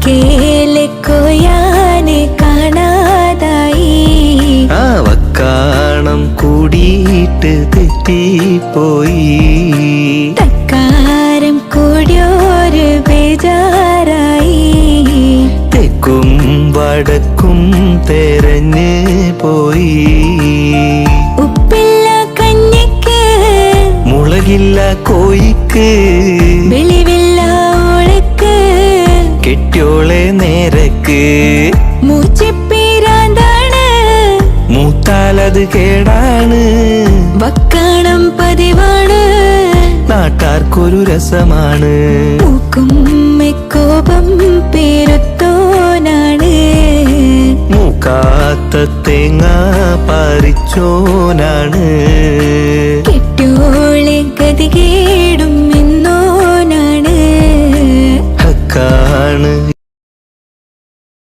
വക്കേലെ കോയാനെ കാണാതായി. ആ വക്കാണം കൂടിയിട്ട് തെറ്റിപ്പോയി. തക്കാരം കൂടിയൊരു ബേജാറായി. തെക്കും വടക്കും തെരഞ്ഞ് പോയി. ഉപ്പില്ല കഞ്ഞിക്ക് മുളകില്ല കോയിക്ക്. വെളിവില്ല ഓളക്ക് കെട്ടിയോളെ നേരക്ക്. മൂച്ചിപ്പീരാന്താണ് മൂത്താലത് കേടാണ്. വക്കാണം പതിവാണ് നാട്ടാർക്കൊരു രസമാണ്. മൂക്കും കോപം പേരുത്തോനാണ്. മൂക്കാത്ത തേങ്ങ പറിച്ചോനാണ്. കെട്ടിയോളെ ഗതികേടും എന്നോനാണ്. ഹക്കാണ്